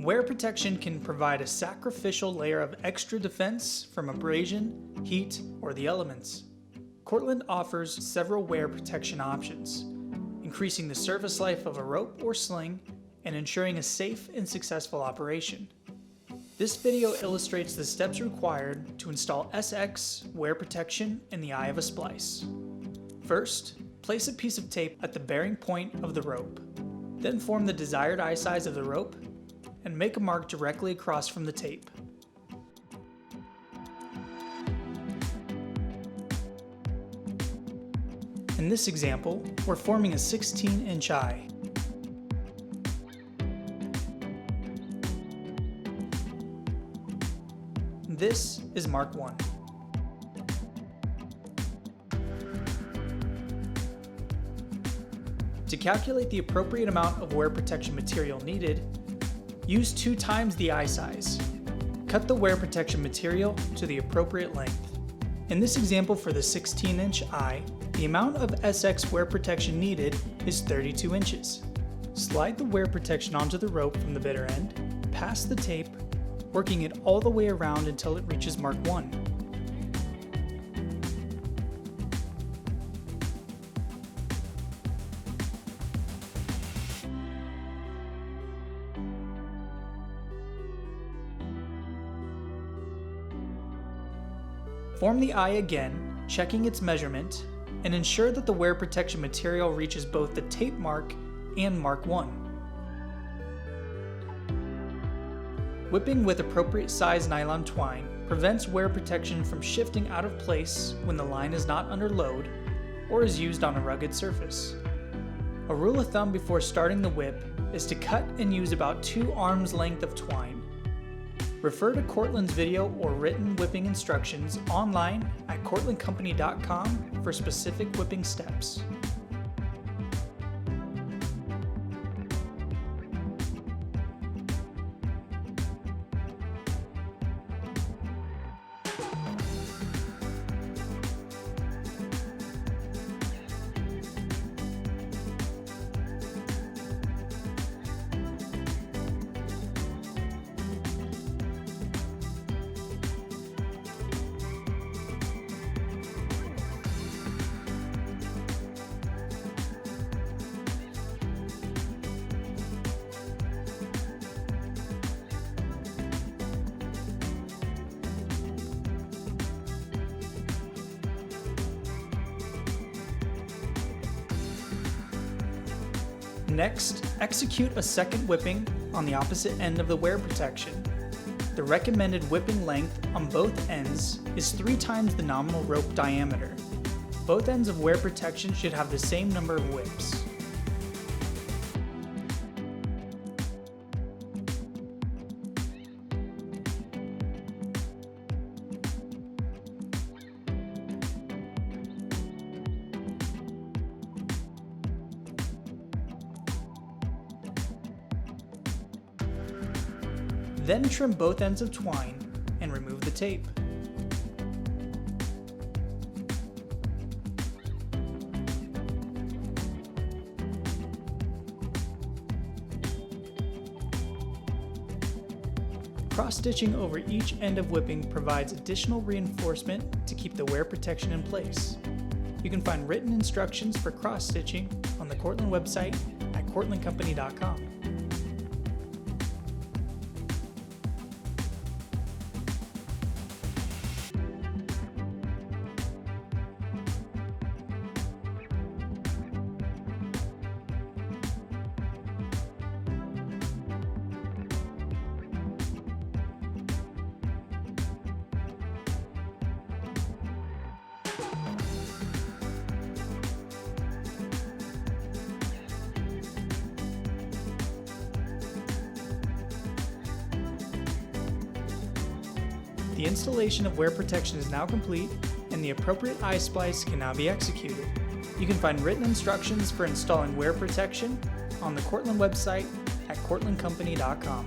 Wear protection can provide a sacrificial layer of extra defense from abrasion, heat, or the elements. Cortland offers several wear protection options, increasing the service life of a rope or sling and ensuring a safe and successful operation. This video illustrates the steps required to install SX wear protection in the eye of a splice. First, place a piece of tape at the bearing point of the rope. Then form the desired eye size of the rope and make a mark directly across from the tape. In this example, we're forming a 16-inch eye. This is Mark 1. To calculate the appropriate amount of wear protection material needed, use 2 times the eye size. Cut the wear protection material to the appropriate length. In this example for the 16-inch eye, the amount of SX wear protection needed is 32 inches. Slide the wear protection onto the rope from the bitter end, pass the tape, working it all the way around until it reaches Mark 1. Form the eye again, checking its measurement, and ensure that the wear protection material reaches both the tape mark and Mark 1. Whipping with appropriate size nylon twine prevents wear protection from shifting out of place when the line is not under load or is used on a rugged surface. A rule of thumb before starting the whip is to cut and use about 2 arms length of twine. Refer to Cortland's video or written whipping instructions online at cortlandcompany.com for specific whipping steps. Next, execute a second whipping on the opposite end of the wear protection. The recommended whipping length on both ends is 3 times the nominal rope diameter. Both ends of wear protection should have the same number of whips. Then trim both ends of twine and remove the tape. Cross-stitching over each end of whipping provides additional reinforcement to keep the wear protection in place. You can find written instructions for cross-stitching on the Cortland website at cortlandcompany.com. The installation of wear protection is now complete, and the appropriate eye splice can now be executed. You can find written instructions for installing wear protection on the Cortland website at cortlandcompany.com.